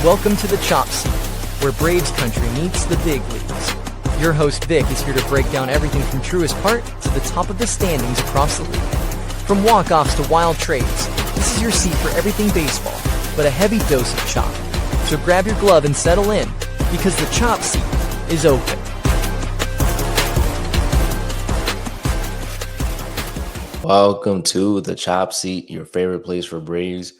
Welcome to the Chop Seat, where Braves country meets the big leagues. Your host Vic is here to break down everything from truest part to the top of the standings across the league. From walk-offs to wild trades, this is your seat for everything baseball, but a heavy dose of chop. So grab your glove and settle in, because the Chop Seat is open. Welcome to the Chop Seat, your favorite place for Braves,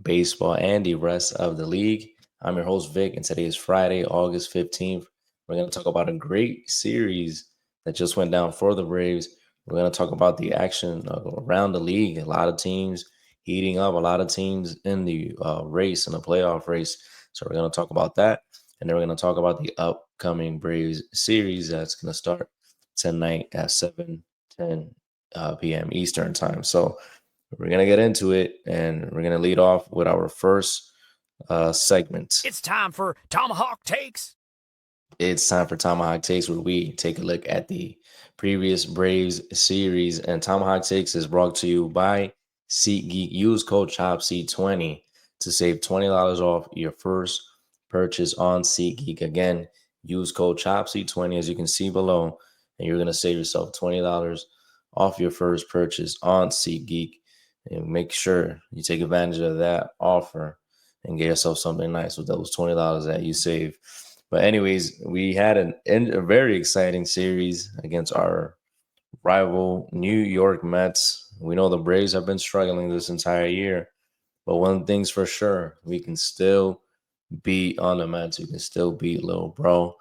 baseball, and the rest of the league. I'm your host, Vic, and today is Friday, August 15th. We're going to talk about a great series that just went down for the Braves. We're going to talk about the action around the league. A lot of teams heating up, a lot of teams in the race, in the playoff race. So we're going to talk about that. And then we're going to talk about the upcoming Braves series that's going to start tonight at 7:10 p.m. Eastern time. So we're going to get into it, and we're going to lead off with our first segment. It's time for Tomahawk Takes. It's time for Tomahawk Takes, where we take a look at the previous Braves series. And Tomahawk Takes is brought to you by SeatGeek. Use code CHOPSEAT20 to save $20 off your first purchase on SeatGeek. Again, use code CHOPSEAT20, as you can see below, and you're going to save yourself $20 off your first purchase on SeatGeek. And make sure you take advantage of that offer and get yourself something nice with those $20 that you save. But anyways, we had a very exciting series against our rival New York Mets. We know the Braves have been struggling this entire year, but one thing's for sure, we can still beat on the Mets. We can still beat Lil Bro.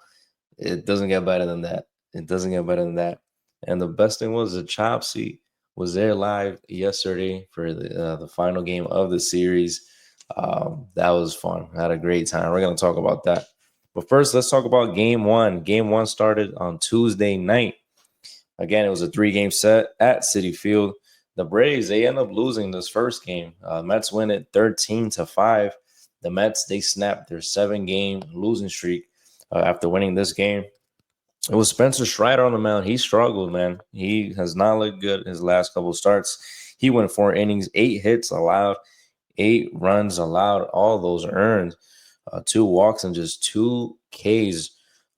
It doesn't get better than that. It doesn't get better than that. And the best thing was the Chop Seat was there live yesterday for the final game of the series. That was fun. I had a great time. We're going to talk about that. But first, let's talk about game one. Game one started on Tuesday night. Again, it was a 3-game set at Citi Field. The Braves, they end up losing this first game. Mets win it 13-5. The Mets, they snapped their 7-game losing streak after winning this game. It was Spencer Strider on the mound. He struggled, man. He has not looked good his last couple of starts. He went 4 innings, 8 hits allowed, 8 runs allowed, all those earned, 2 walks and just 2 Ks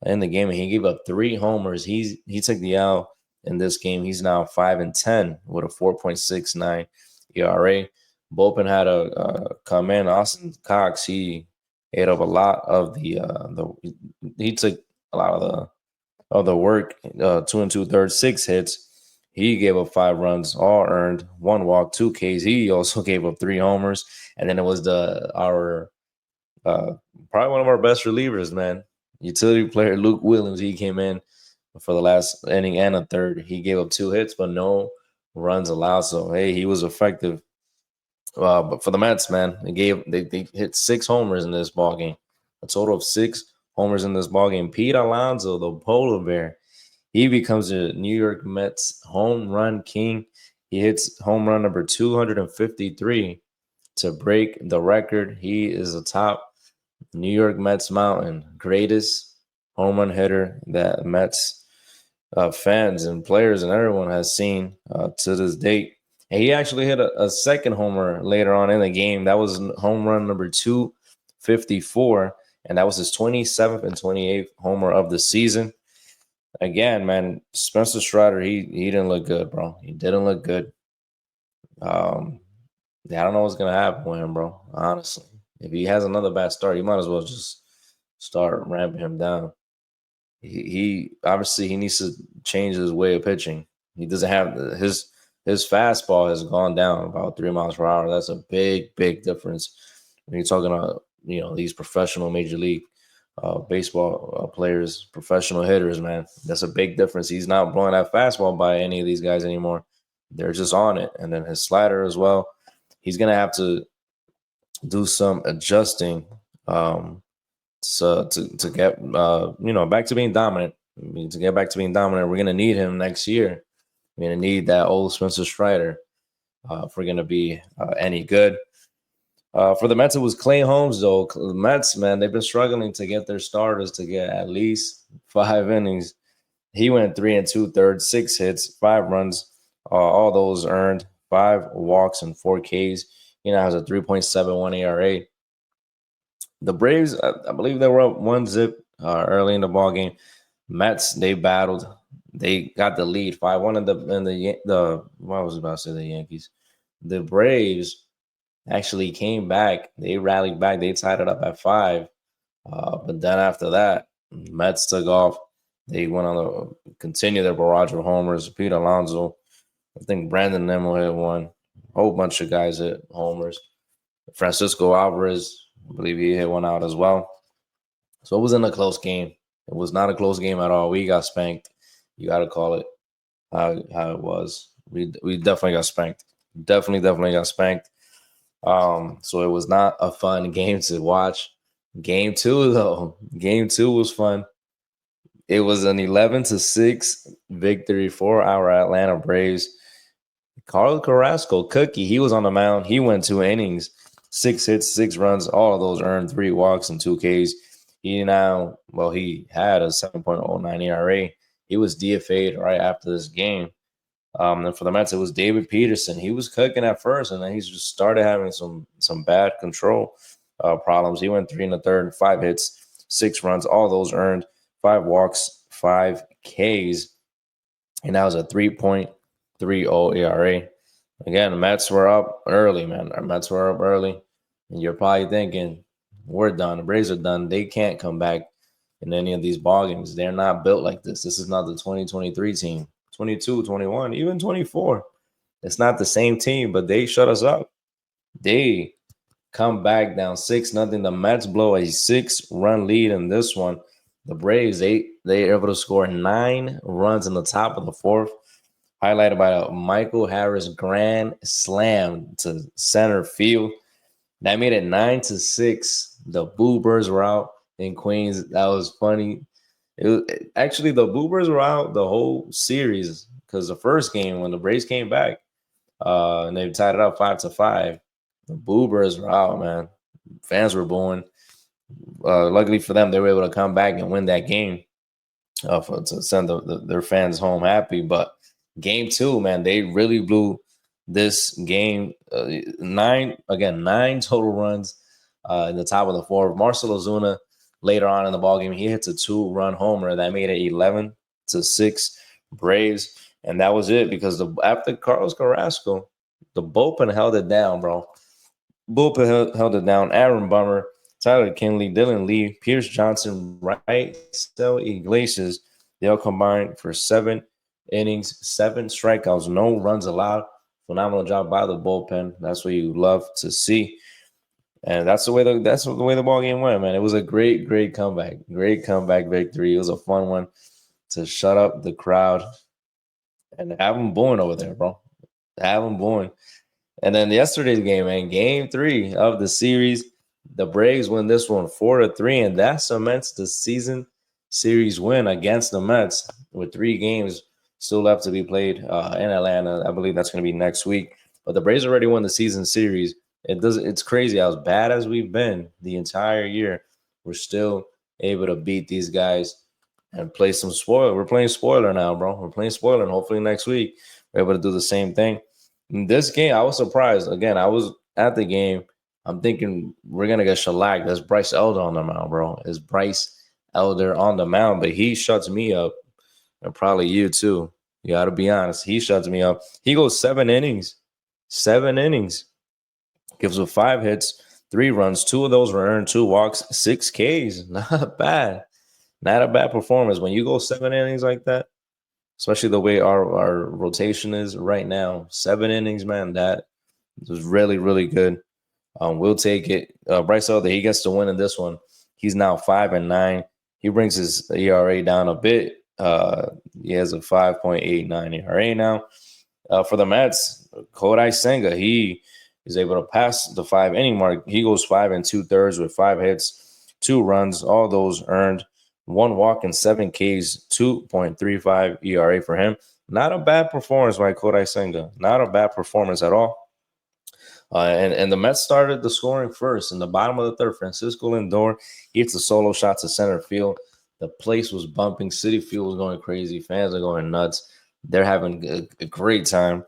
in the game. And he gave up 3 homers. He took the L in this game. He's now 5-10 with a 4.69 ERA. Bullpen had a come in. Austin Cox, he ate up a lot of he took a lot of the work, 2 2/3, 6 hits. He gave up 5 runs, all earned, 1 walk, 2 Ks. He also gave up 3 homers. And then it was our probably one of our best relievers, man. Utility player Luke Williams. He came in for the last inning and a third. He gave up 2 hits, but no runs allowed. So hey, he was effective. But for the Mets, man, they hit 6 homers in this ball game. A total of 6 homers in this ballgame. Pete Alonso, the polar bear, he becomes the New York Mets home run king. He hits home run number 253 to break the record. He is atop New York Mets mountain, greatest home run hitter that Mets fans and players and everyone has seen to this date. And he actually hit a second homer later on in the game. That was home run number 254. And that was his 27th and 28th homer of the season. Again, man, Spencer Strider, he didn't look good, bro. He didn't look good. I don't know what's going to happen with him, bro, honestly. If he has another bad start, you might as well just start ramping him down. He obviously he needs to change his way of pitching. He doesn't have his fastball has gone down about 3 miles per hour. That's a big, big difference when you're talking about these professional major league baseball players, professional hitters, man. That's a big difference. He's not blowing that fastball by any of these guys anymore. They're just on it. And then his slider as well. He's going to have to do some adjusting to get, back to being dominant. To get back to being dominant, we're going to need him next year. We're going to need that old Spencer Strider if we're going to be any good. For the Mets, it was Clay Holmes, though. The Mets, man, they've been struggling to get their starters to get at least 5 innings. He went 3 2/3, 6 hits, 5 runs, all those earned, 5 walks and 4 Ks. He now has a 3.71 ERA. The Braves, I believe they were up 1-0 early in the ball game. Mets, they battled. They got the lead 5-1 in the what was I about to say, the Yankees. The Braves actually came back. They rallied back. They tied it up at 5. But then after that, Mets took off. They went on to continue their barrage of homers. Pete Alonso, I think Brandon Nimmo hit one. A whole bunch of guys hit homers. Francisco Alvarez, I believe he hit one out as well. So it wasn't a close game. It was not a close game at all. We got spanked. You got to call it how it was. We definitely got spanked. Definitely got spanked. So it was not a fun game to watch. Game 2, though. Game 2 was fun. It was an 11-6 victory for our Atlanta Braves. Carlos Carrasco, Cookie, he was on the mound. He went 2 innings, 6 hits, 6 runs. All of those earned 3 walks and 2 Ks. He had a 7.09 ERA. He was DFA'd right after this game. And for the Mets, it was David Peterson. He was cooking at first, and then he just started having some bad control problems. He went 3 1/3, 5 hits, 6 runs. All those earned 5 walks, 5 Ks, and that was a 3.30 ERA. Again, the Mets were up early, man. Our Mets were up early, and you're probably thinking, we're done. The Braves are done. They can't come back in any of these ball games. They're not built like this. This is not the 2023 team. 22, 21, even 24. It's not the same team, but they shut us up. They come back down 6-0. The Mets blow a 6-run lead in this one. The Braves, they are able to score 9 runs in the top of the 4th, highlighted by a Michael Harris grand slam to center field. That made it 9-6. The Boo Birds were out in Queens. That was funny. Actually, the Boo Birds were out the whole series because the first game when the Braves came back and they tied it up 5-5, the Boo Birds were out, man. Fans were booing. Luckily for them, they were able to come back and win that game to send their fans home happy. But game 2, man, they really blew this game. 9 total runs in the top of the 4th. Marcell Ozuna, later on in the ballgame, he hits a 2-run homer that made it 11-6 Braves, and that was it because after Carlos Carrasco, the bullpen held it down, bro. Held it down. Aaron Bummer, Tyler Kinley, Dylan Lee, Pierce Johnson, Raisel Iglesias, they all combined for 7 innings, 7 strikeouts, no runs allowed. Phenomenal job by the bullpen. That's what you love to see. And that's the way the ball game went, man. It was a great comeback. Great comeback victory. It was a fun one to shut up the crowd and have them booing over there, bro. Have them booing. And then yesterday's game, man, game 3 of the series, the Braves win this one 4-3, and that cements the season series win against the Mets with 3 games still left to be played in Atlanta. I believe that's going to be next week. But the Braves already won the season series. It's crazy how bad as we've been the entire year. We're still able to beat these guys and play some spoiler. We're playing spoiler now, bro. We're playing spoiler, and hopefully next week we're able to do the same thing. In this game, I was surprised. Again, I was at the game. I'm thinking we're going to get shellacked. There's Bryce Elder on the mound, bro. It's Bryce Elder on the mound, but he shuts me up, and probably you too. You got to be honest. He shuts me up. He goes 7 innings. 7 innings. Gives up 5 hits, 3 runs. 2 of those were earned, 2 walks, 6 Ks. Not bad. Not a bad performance. When you go 7 innings like that, especially the way our rotation is right now, 7 innings, man, that was really good. We'll take it. Bryce Elder, he gets the win in this one. He's now 5-9. He brings his ERA down a bit. He has a 5.89 ERA now. For the Mets, Kodai Senga, he is able to pass the 5-inning mark. He goes 5 2/3 with 5 hits, 2 runs, all those earned, 1 walk and 7 Ks, 2.35 ERA for him. Not a bad performance by Kodai Senga. Not a bad performance at all. And the Mets started the scoring first in the bottom of the 3rd. Francisco Lindor, he hits a solo shot to center field. The place was bumping. Citi Field was going crazy. Fans are going nuts. They're having a great time.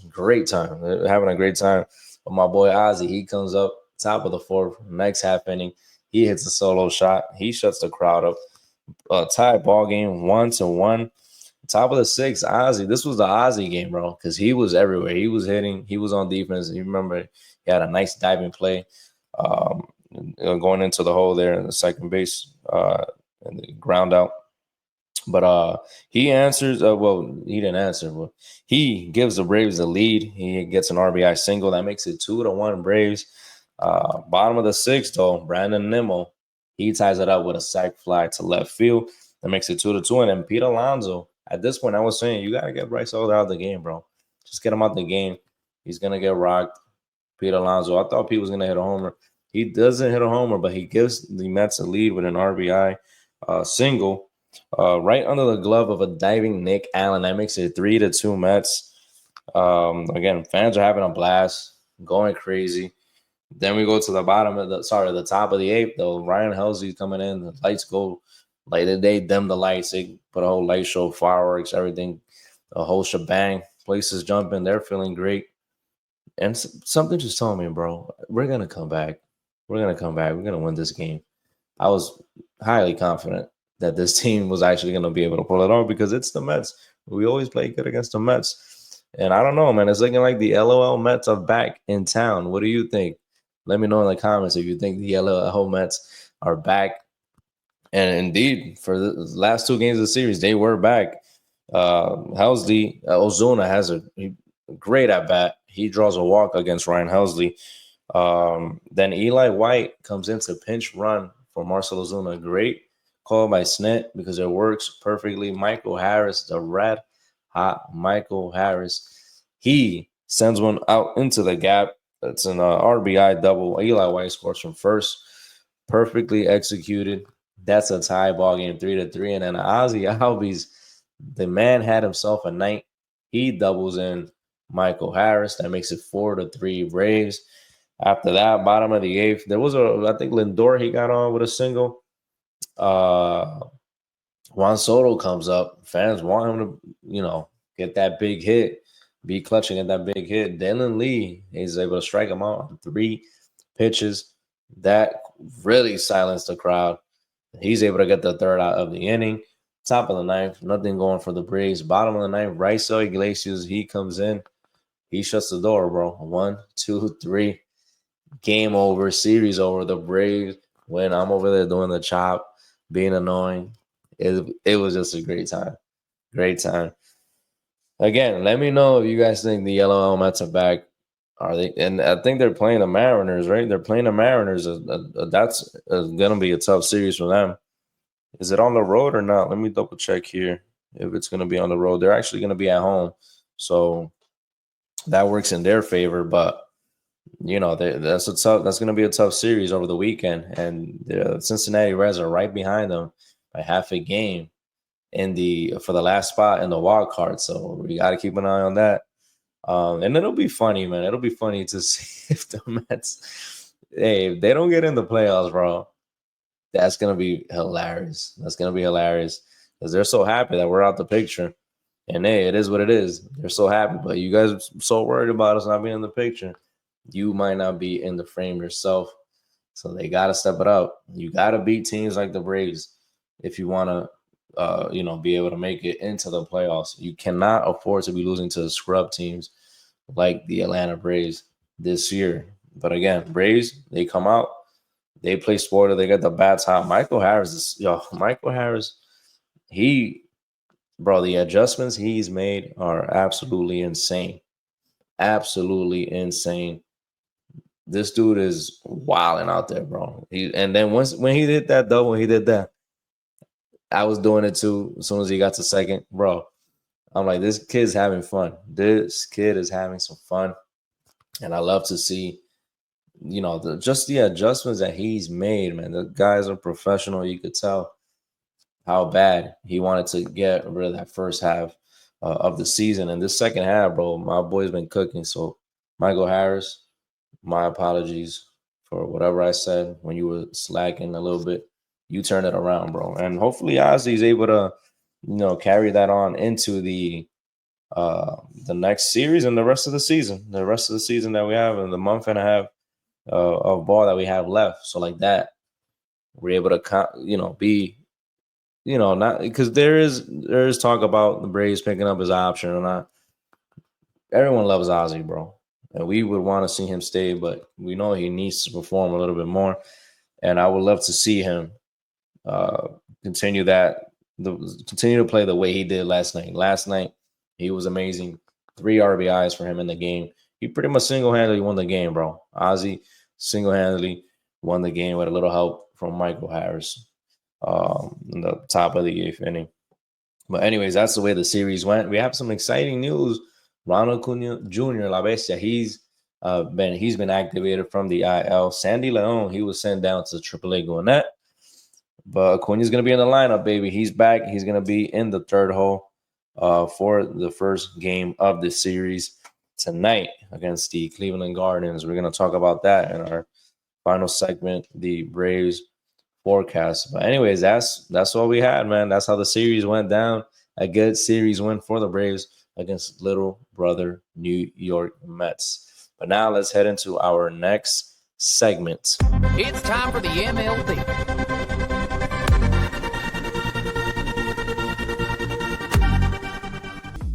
Great time. They're having a great time. But my boy Ozzy, he comes up Top of the fourth, next half inning, he hits a solo shot. He shuts the crowd up. Tie ball game 1-1. Top of the sixth, Ozzy. This was the Ozzy game, bro, because he was everywhere. He was hitting. He was on defense. You remember he had a nice diving play going into the hole there in the second base and the ground out. But he answers. Well, he didn't answer. But he gives the Braves the lead. He gets an RBI single that makes it 2-1 Braves. Bottom of the sixth, though, Brandon Nimmo, he ties it up with a sac fly to left field. That makes it 2-2. And then Pete Alonso. At this point, I was saying you gotta get Bryce Elder out of the game, bro. Just get him out the game. He's gonna get rocked. Pete Alonso. I thought Pete was gonna hit a homer. He doesn't hit a homer, but he gives the Mets a lead with an RBI single. Right under the glove of a diving Nick Allen. That makes it 3-2 Mets. Again, fans are having a blast, going crazy. Then we go to the the top of the eighth, though. Ryan Helsley's coming in. The lights go, like they dim the lights. They put a whole light show, fireworks, everything, the whole shebang. Places jumping. They're feeling great. And something just told me, bro, we're going to come back. We're going to come back. We're going to win this game. I was highly confident that this team was actually going to be able to pull it off because it's the Mets. We always play good against the Mets. And I don't know, man. It's looking like the LOL Mets are back in town. What do you think? Let me know in the comments if you think the LOL Mets are back. And indeed, for the last two games of the series, they were back. Helsley, Ozuna has a great at-bat. He draws a walk against Ryan Helsley. Then Eli White comes in to pinch run for Marcell Ozuna. Great call by Snit because it works perfectly. Michael Harris, the red hot Michael Harris, he sends one out into the gap. It's an RBI double. Eli White scores from first. Perfectly executed. That's a tie ball game, 3-3. And then Ozzy Albies, the man had himself a night. He doubles in Michael Harris. That makes it 4-3 Braves. After that, bottom of the eighth, there was I think Lindor, he got on with a single. Juan Soto comes up. Fans want him to, get that big hit, be clutching at that big hit. Dylan Lee is able to strike him out on 3 pitches. That really silenced the crowd. He's able to get the third out of the inning. Top of the ninth, nothing going for the Braves. Bottom of the ninth, Raisel Iglesias, he comes in. He shuts the door, bro. 1, 2, 3. Game over. Series over. The Braves win. I'm over there doing the chop, being annoying. It was just a great time. Great time. Again, let me know if you guys think the LOL Mets are back. Are they? And I think they're playing the Mariners, right? They're playing the Mariners. That's going to be a tough series for them. Is it on the road or not? Let me double check here if it's going to be on the road. They're actually going to be at home. So that works in their favor. But, that's going to be a tough series over the weekend. And the Cincinnati Reds are right behind them by half a game for the last spot in the wild card. So we got to keep an eye on that. And it'll be funny, man. It'll be funny to see if the Mets, if they don't get in the playoffs, bro. That's going to be hilarious. That's going to be hilarious because they're so happy that we're out the picture. And, hey, it is what it is. They're so happy. But you guys are so worried about us not being in the picture. You might not be in the frame yourself. So they got to step it up. You got to beat teams like the Braves if you want to, be able to make it into the playoffs. You cannot afford to be losing to scrub teams like the Atlanta Braves this year. But, again, Braves, they come out. They play sporty. They got the bats hot. Michael Harris, the adjustments he's made are absolutely insane. Absolutely insane. This dude is wilding out there, bro. And then when he did that double, I was doing it too. As soon as he got to second, bro, I'm like, this kid's having fun. This kid is having some fun. And I love to see the adjustments that he's made, man. The guy's a professional. You could tell how bad he wanted to get rid of that first half of the season. And this second half, bro, my boy's been cooking. So, Michael Harris, my apologies for whatever I said when you were slacking a little bit. You turn it around, bro. And hopefully Ozzy's able to, carry that on into the next series and the rest of the season. The rest of the season that we have in the month and a half of ball that we have left. So like that, we're able to, be, not because there is talk about the Braves picking up his option or not. Everyone loves Ozzy, bro. And we would want to see him stay, but we know he needs to perform a little bit more. And I would love to see him continue to play the way he did last night. Last night, he was amazing. 3 RBIs for him in the game. He pretty much single-handedly won the game, bro. Ozzy single-handedly won the game with a little help from Michael Harris in the top of the 8th inning. But anyways, that's the way the series went. We have some exciting news. Ronald Acuna Jr., La Bestia, he's been activated from the IL. Sandy Leon, he was sent down to AAA Gwinnett. But Acuna's going to be in the lineup, baby. He's back. He's going to be in the third hole for the first game of the series tonight against the Cleveland Guardians. We're going to talk about that in our final segment, the Braves forecast. But anyways, that's all we had, man. That's how the series went down. A good series win for the Braves against little brother New York Mets. But now let's head into our next segment. It's time for the MLB.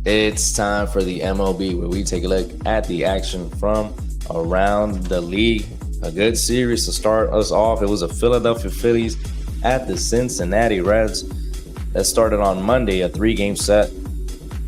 It's time for the MLB, where we take a look at the action from around the league. A good series to start us off. It was a Philadelphia Phillies at the Cincinnati Reds. That started on Monday, a 3-game set.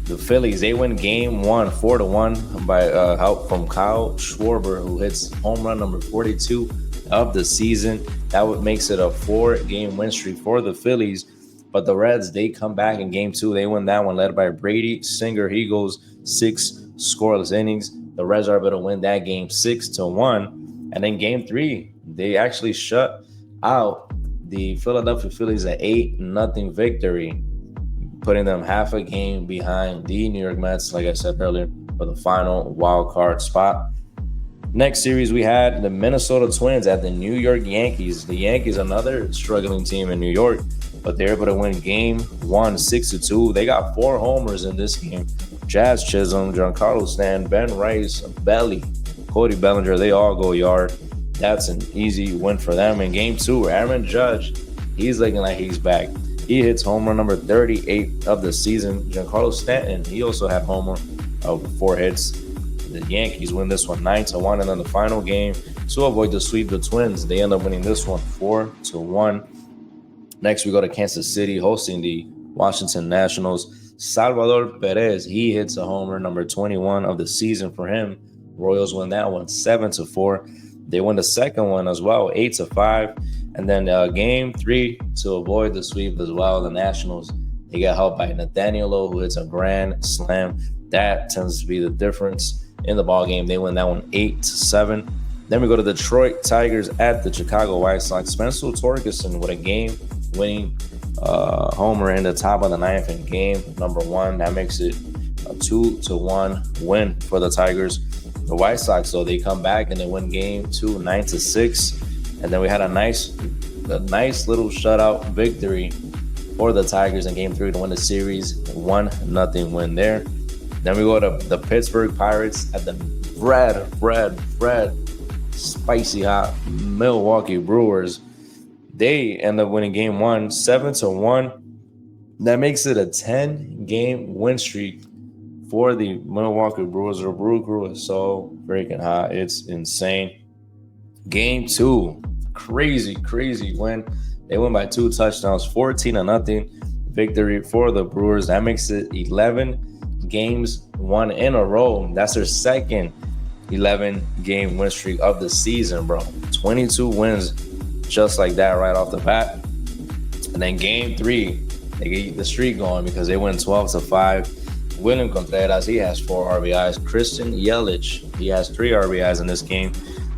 The Phillies, they win game 1, 4-1 by help from Kyle Schwarber, who hits home run number 42 of the season. That makes it a 4-game win streak for the Phillies. But the Reds, they come back in game 2. They win that one, led by Brady Singer. He goes 6 scoreless innings. The Reds are able to win that game 6-1. And then game 3, they actually shut out the Philadelphia Phillies at 8-0 victory, putting them half a game behind the New York Mets, like I said earlier, for the final wild card spot. Next series, we had the Minnesota Twins at the New York Yankees. The Yankees, another struggling team in New York, but they're able to win game 1, 6-2. They got 4 homers in this game. Jazz Chisholm, Giancarlo Stanton, Ben Rice, Belly, Cody Bellinger, they all go yard. That's an easy win for them. In game 2, Aaron Judge, he's looking like he's back. He hits home run number 38 of the season. Giancarlo Stanton, he also had homer of 4 hits. The Yankees win this one 9-1. And then the final game, to avoid the sweep, the Twins, they end up winning this one 4-1. Next, we go to Kansas City, hosting the Washington Nationals. Salvador Perez, he hits a homer number 21 of the season for him. Royals win that one 7-4. They win the second one as well, 8-5. And then game 3, to avoid the sweep as well, the Nationals, they get helped by Nathaniel Lowe, who hits a grand slam. That tends to be the difference in the ball game. They win that one 8-7. Then we go to Detroit Tigers at the Chicago White Sox. Spencer Torkelson with a game-winning homer in the top of the 9th in game number 1. That makes it a 2-1 win for the Tigers. The White Sox, though, they come back and they win game 2, 9-6. And then we had a nice little shutout victory for the Tigers in game 3 to win the series. 1-0 win there. Then we go to the Pittsburgh Pirates at the red, spicy hot Milwaukee Brewers. They end up winning game 1, 7-1. That makes it a 10-game win streak for the Milwaukee Brewers. The Brew Crew is so freaking hot. It's insane. Game 2, crazy win. They win by 2 touchdowns, 14-0 victory for the Brewers. That makes it 11 games won in a row. That's their second 11-game win streak of the season, bro. 22 wins just like that right off the bat. And then game 3, they get the streak going because they win 12-5. William Contreras, he has 4 RBIs. Christian Yelich, he has 3 RBIs in this game.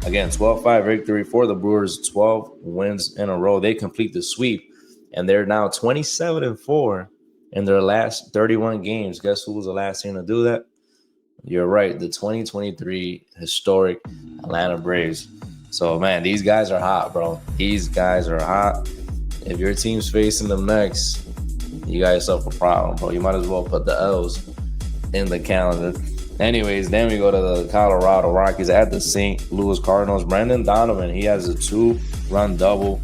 Again, 12-5 victory for the Brewers, 12 wins in a row. They complete the sweep, and they're now 27-4 in their last 31 games. Guess who was the last team to do that? You're right, the 2023 historic Atlanta Braves. So, man, these guys are hot, bro. These guys are hot. If your team's facing them next, you got yourself a problem, bro. You might as well put the L's in the calendar. Anyways, then we go to the Colorado Rockies at the St. Louis Cardinals. Brendan Donovan, he has a 2-run double,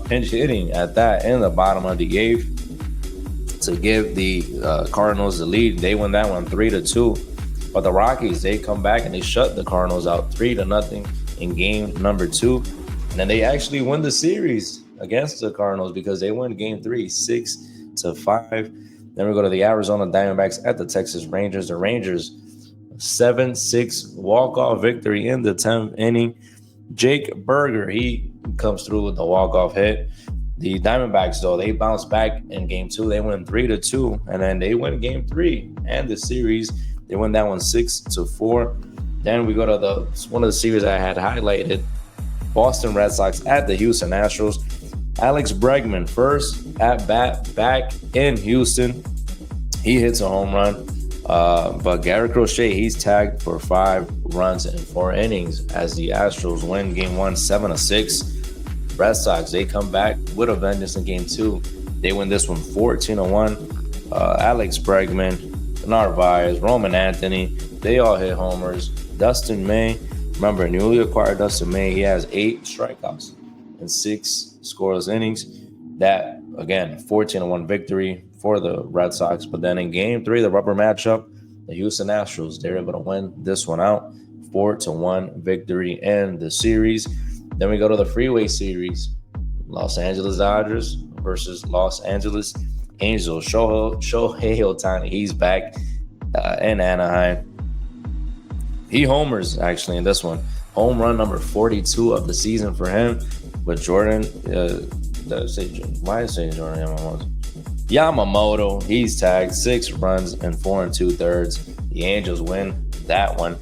pinch hitting at that in the bottom of the 8th to give the Cardinals the lead. They win that one 3-2. But the Rockies, they come back and they shut the Cardinals out 3-0 in game number 2. And then they actually win the series against the Cardinals because they win game 3, 6-5. Then we go to the Arizona Diamondbacks at the Texas Rangers. The Rangers, 7-6 walk-off victory in the 10th inning. Jake Berger, he comes through with the walk-off hit. The Diamondbacks, though, they bounce back in game 2. They win 3-2, and then they win game 3 and the series. They win that one 6-4. Then we go to one of the series I had highlighted, Boston Red Sox at the Houston Astros. Alex Bregman, first at bat back in Houston. He hits a home run. But Garrett Crochet, he's tagged for 5 runs in 4 innings as the Astros win game 1 7-6. Red Sox, they come back with a vengeance in game 2. They win this one 14-1. Alex Bregman, Narvaez, Roman Anthony, they all hit homers. Dustin May, remember, newly acquired Dustin May, he has 8 strikeouts in 6 scoreless innings. That, again, 14-1 victory for the Red Sox. But then in game 3, the rubber matchup, the Houston Astros, they're able to win this one out, 4-1 victory in the series. Then we go to the freeway series, Los Angeles Dodgers versus Los Angeles Angels. Shohei Ohtani, he's back in Anaheim. He homers, actually, in this one. Home run number 42 of the season for him. But Jordan, Yamamoto, he's tagged 6 runs in 4 2/3. The Angels win that one.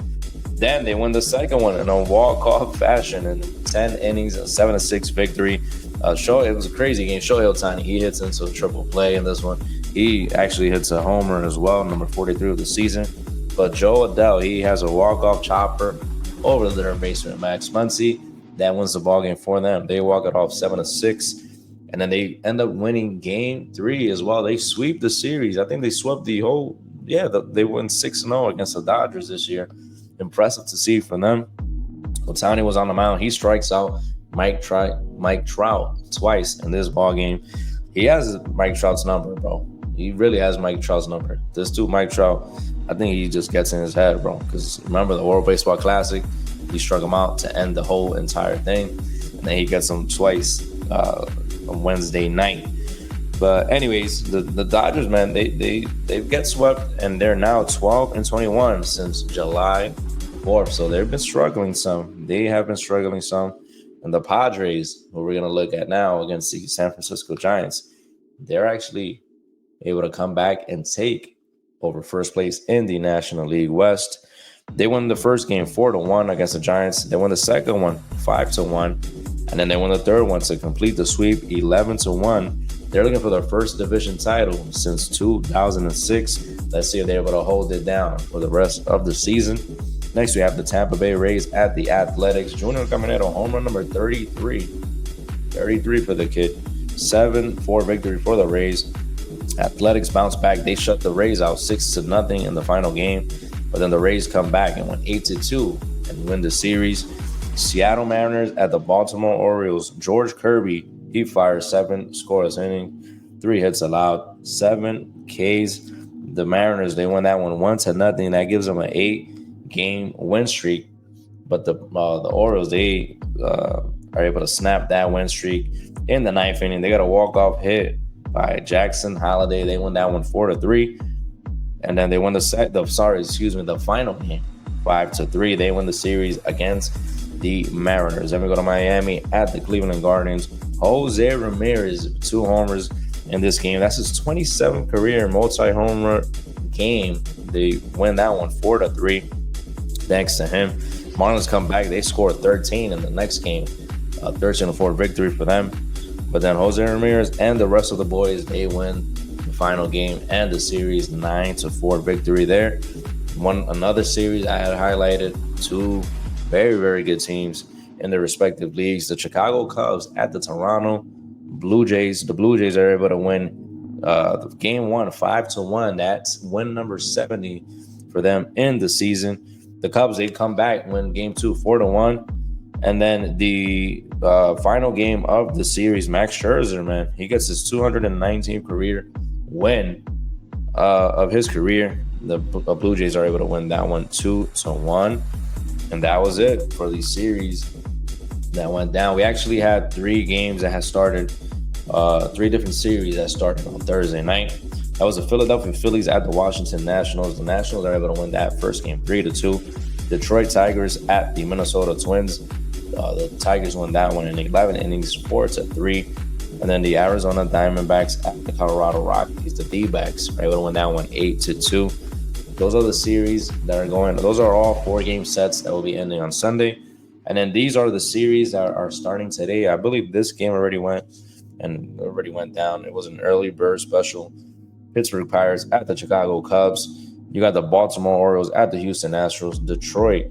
Then they win the second one in a walk-off fashion in 10 innings, a 7-6 victory. It was a crazy game. Shohei Ohtani, he hits into a triple play in this one. He actually hits a homer as well, number 43 of the season. But Joe Adele, he has a walk-off chopper over the third baseman, Max Muncy. That wins the ballgame for them. They walk it off 7-6. And then they end up winning game 3 as well. They sweep the series. I think they swept the whole, they won 6-0 against the Dodgers this year. Impressive to see from them. Ohtani was on the mound. He strikes out Mike Trout twice in this ballgame. He has Mike Trout's number, bro. He really has Mike Trout's number. This dude, Mike Trout, I think he just gets in his head, bro. Because remember the World Baseball Classic? He struck him out to end the whole entire thing. And then he gets him twice on Wednesday night. But anyways, the Dodgers, man, they get swept, and they're now 12-21 since July 4th. So they've been struggling some. They have been struggling some. And the Padres, who we're going to look at now against the San Francisco Giants, they're actually able to come back and take over first place in the National League West. They won the first game 4-1 against the Giants. They won the second one 5-1. And then they won the third one to complete the sweep 11-1. They're looking for their first division title since 2006. Let's see if they're able to hold it down for the rest of the season. Next, we have the Tampa Bay Rays at the Athletics. Junior Caminero, home run number 33. 33 for the kid. 7-4 victory for the Rays. Athletics bounce back. They shut the Rays out 6-0 in the final game. But then the Rays come back and win 8-2 and win the series. Seattle Mariners at the Baltimore Orioles. George Kirby, he fires 7 scoreless innings, 3 hits allowed, 7 Ks. The Mariners, they won that one 1-0. That gives them an 8-game win streak. But the Orioles, they are able to snap that win streak in the 9th inning. They got a walk-off hit by Jackson Holiday. They won that one 4-3. And then they won the final game 5-3. They win the series against the Mariners. Then we go to Miami at the Cleveland Guardians. Jose Ramirez, 2 homers in this game. That's his 27th career multi-homer game. They win that one 4-3 thanks to him. Marlins come back. They score 13 in the next game. 13-4 victory for them. But then Jose Ramirez and the rest of the boys, they win the final game and the series 9-4 victory there. Another series I had highlighted, 2 very, very good teams in their respective leagues. The Chicago Cubs at the Toronto Blue Jays. The Blue Jays are able to win game 1 5-1. That's win number 70 for them in the season. The Cubs, they come back, win game 2, 4-1. And then the final game of the series, Max Scherzer, man, he gets his 219th career win of his career. The Blue Jays are able to win that one 2-1. And that was it for the series that went down. We actually had 3 games that had started, 3 different series that started on Thursday night. That was the Philadelphia Phillies at the Washington Nationals. The Nationals are able to win that first game 3-2. Detroit Tigers at the Minnesota Twins. The Tigers won that one in 11 innings, 4-3. And then the Arizona Diamondbacks at the Colorado Rockies. The D-backs are able to win that one 8-2. Those are the series that are going. Those are all 4-game sets that will be ending on Sunday. And then these are the series that are starting today. I believe this game already went down. It was an early bird special. Pittsburgh Pirates at the Chicago Cubs. You got the Baltimore Orioles at the Houston Astros. Detroit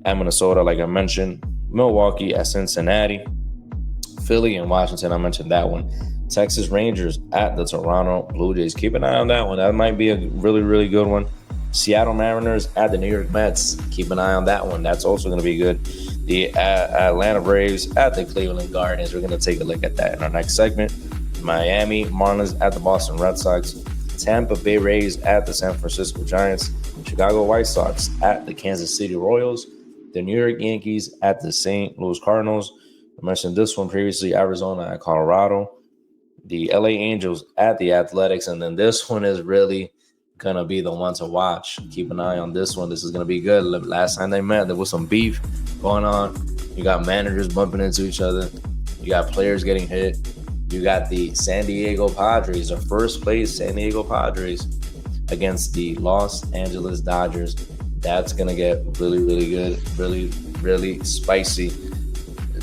at Minnesota, like I mentioned. Milwaukee at Cincinnati. Philly and Washington, I mentioned that one. Texas Rangers at the Toronto Blue Jays. Keep an eye on that one. That might be a really, really good one. Seattle Mariners at the New York Mets. Keep an eye on that one. That's also going to be good. The Atlanta Braves at the Cleveland Guardians. We're going to take a look at that in our next segment. Miami Marlins at the Boston Red Sox. Tampa Bay Rays at the San Francisco Giants. Chicago White Sox at the Kansas City Royals. The New York Yankees at the St. Louis Cardinals. I mentioned this one previously, Arizona at Colorado. The LA Angels at the Athletics. And then this one is really going to be the one to watch. Keep an eye on this one. This is going to be good. Last time they met, there was some beef going on. You got managers bumping into each other. You got players getting hit. You got the San Diego Padres, the first place San Diego Padres against the Los Angeles Dodgers. That's going to get really, really good, really, really spicy.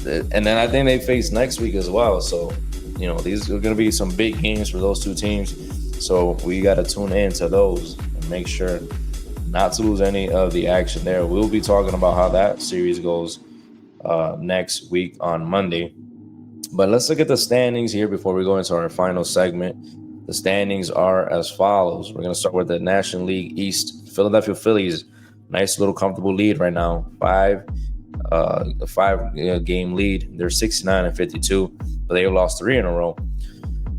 And then I think they face next week as well. So, these are going to be some big games for those two teams. So we got to tune in to those and make sure not to lose any of the action there. We'll be talking about how that series goes next week on Monday. But let's look at the standings here before we go into our final segment. The standings are as follows. We're going to start with the National League East. Philadelphia Phillies, nice little comfortable lead right now. 5-game lead. They're 69-52, but they lost 3 in a row.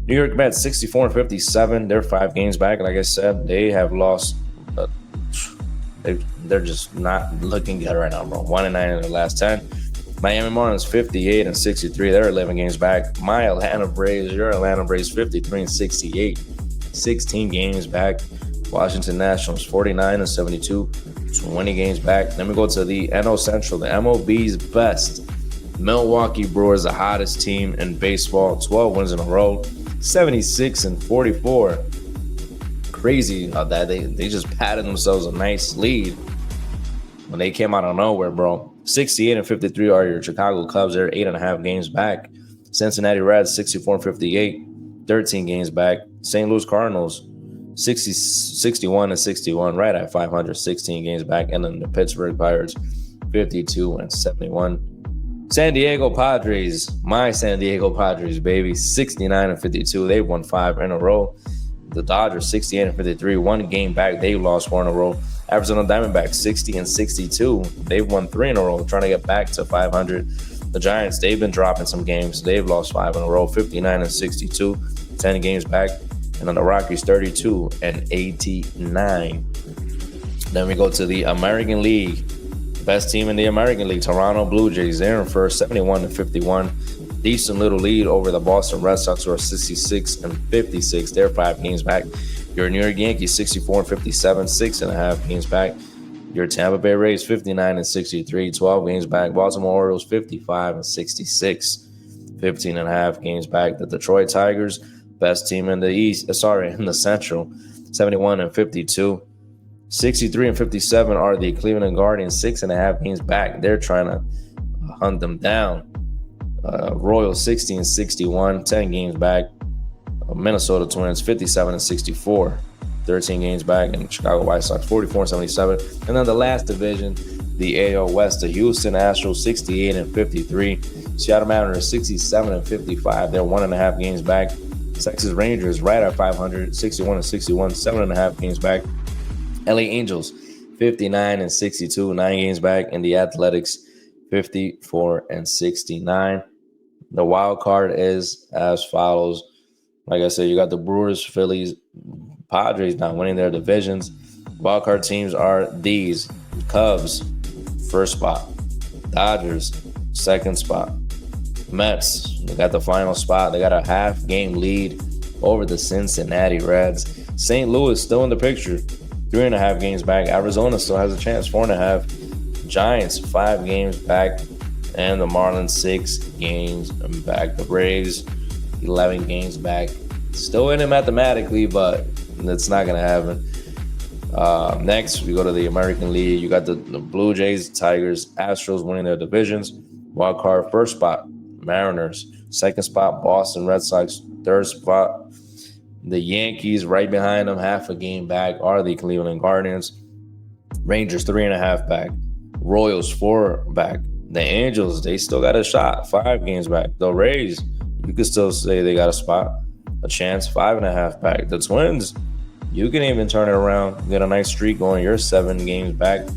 New York Mets, 64-57. They're 5 games back. Like I said, they have lost. They're just not looking good right now, bro. 1-9 in the last 10. Miami Marlins, 58-63. They're 11 games back. My Atlanta Braves, your Atlanta Braves, 53-68. 16 games back. Washington Nationals, 49-72. 20 games back. Then we go to the NL Central, the MLB's best. Milwaukee Brewers, the hottest team in baseball. 12 wins in a row. 76-44. Crazy that they just patted themselves a nice lead when they came out of nowhere, bro. 68-53 are your Chicago Cubs. They're 8.5 games back. Cincinnati Reds, 64-58, 13 games back. St. Louis Cardinals, 61-61, right at 500, 16 games back. And then the Pittsburgh Pirates, 52-71. San Diego Padres, my San Diego Padres, baby, 69-52. They've won 5 in a row. The Dodgers, 68-53, 1 game back. They lost 4 in a row. Arizona Diamondbacks, 60-62. They've won 3 in a row, trying to get back to 500. The Giants, they've been dropping some games. They've lost 5 in a row, 59-62, 10 games back. And then the Rockies, 32-89. Then we go to the American League. Best team in the American League, Toronto Blue Jays. They're in first, 71-51. Decent little lead over the Boston Red Sox, who are 66-56. They're 5 games back. Your New York Yankees, 64-57, 6.5 games back. Your Tampa Bay Rays, 59-63, 12 games back. Baltimore Orioles, 55-66, 15.5 games back. The Detroit Tigers, best team in the in the Central, 71-52. 63-57 are the Cleveland Guardians, 6.5 games back. They're trying to hunt them down. Royals, 60-61, 10 games back. Minnesota Twins, 57-64, 13 games back. And Chicago White Sox, 44-77. And then the last division, the AL West, the Houston Astros, 68-53. Seattle Mariners, 67-55. They're 1.5 games back. Texas Rangers, right at 500, 61-61, 7.5 games back. LA Angels, 59-62, 9 games back. And the Athletics, 54-69. The wild card is as follows. Like I said, you got the Brewers, Phillies, Padres not winning their divisions. Wild card teams are these: Cubs, first spot; Dodgers, second spot; Mets, they got the final spot. They got a half-game lead over the Cincinnati Reds. St. Louis still in the picture, 3.5 games back. Arizona still has a chance, 4.5. Giants, 5 games back. And the Marlins, 6 games back. The Braves, 11 games back. Still in it mathematically, but it's not going to happen. Next, we go to the American League. You got the Blue Jays, Tigers, Astros winning their divisions. Wild card, first spot, Mariners. Second spot, Boston Red Sox. Third spot, the Yankees. Right behind them, half a game back, are the Cleveland Guardians. Rangers, 3.5 back. Royals, 4 back. The Angels, they still got a shot, 5 games back. The Rays, you could still say they got a chance, 5.5 back. The Twins, you can even turn it around, get a nice streak going. You're 7 games back.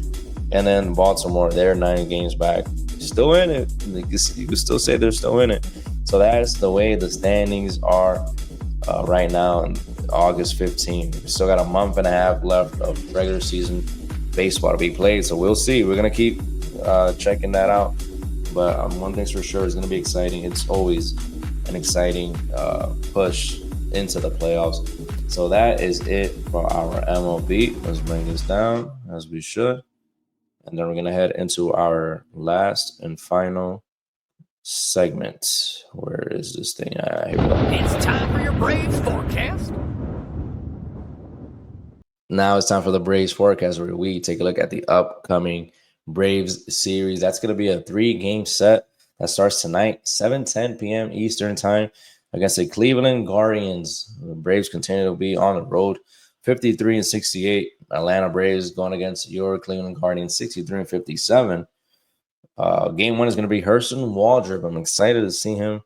And then Baltimore, they're 9 games back. Still in it. You can still say they're still in it. So that's the way the standings are right now on August 15th. We still got a month and a half left of regular season baseball to be played. So we'll see. We're going to keep checking that out. But one thing's for sure, it's going to be exciting. It's always an exciting push into the playoffs. So that is it for our MLB. Let's bring this down as we should. And then we're going to head into our last and final segment. Where is this thing? Here we go. It's time for your Braves forecast. Now it's time for the Braves forecast, where we take a look at the upcoming Braves series. That's going to be a 3-game set that starts tonight, 7:10 p.m. Eastern time, against the Cleveland Guardians. The Braves continue to be on the road, 53-68. Atlanta Braves going against your Cleveland Guardians, 63-57. Game 1 is going to be Hurston Waldrop. I'm excited to see him.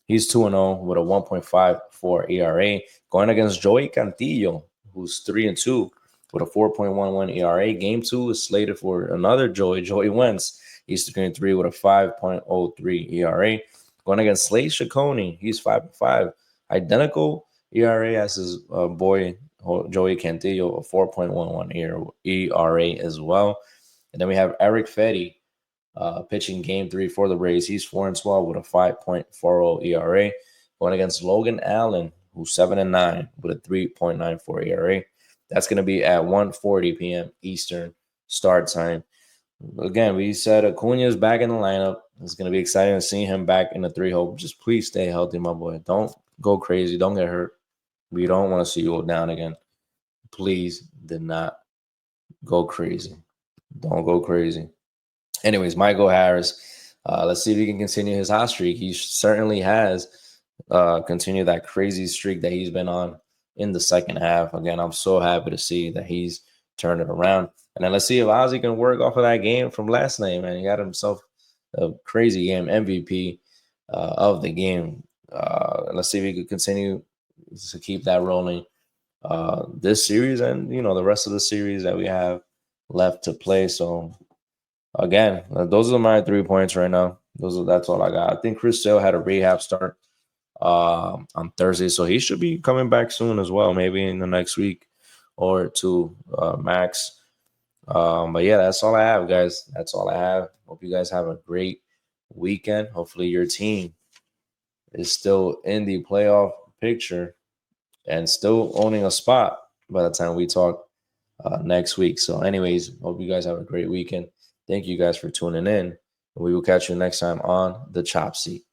He's 2-0 with a 1.54 ERA, going against Joey Cantillo, who's 3-2 with a 4.11 ERA. Game 2 is slated for another Joey Wentz. He's 3-3 with a 5.03 ERA. Going against Slade Ciccone, he's 5-5. Identical ERA as his boy Joey Cantillo, a 4.11 ERA as well. And then we have Eric Fetty pitching Game 3 for the Braves. He's 4-12 with a 5.40 ERA. Going against Logan Allen, who's 7-9 with a 3.94 ERA. That's going to be at 1:40 p.m. Eastern start time. Again, we said Acuna is back in the lineup. It's going to be exciting to see him back in the 3-hole. Just please stay healthy, my boy. Don't go crazy. Don't get hurt. We don't want to see you go down again. Please do not go crazy. Don't go crazy. Anyways, Michael Harris. Let's see if he can continue his hot streak. He certainly has continued that crazy streak that he's been on in the second half. Again, I'm so happy to see that he's turned it around. And then let's see if Ozzy can work off of that game from last night, man. He got himself a crazy game, MVP of the game. Let's see if he could continue to keep that rolling this series and, the rest of the series that we have left to play. So, again, those are my 3 points right now. That's all I got. I think Chris Sale had a rehab start on Thursday, so he should be coming back soon as well, maybe in the next week or two max. But yeah, that's all I have, guys. That's all I have. Hope you guys have a great weekend. Hopefully your team is still in the playoff picture and still owning a spot by the time we talk next week. So anyways, hope you guys have a great weekend. Thank you guys for tuning in. We will catch you next time on The Chop Seat.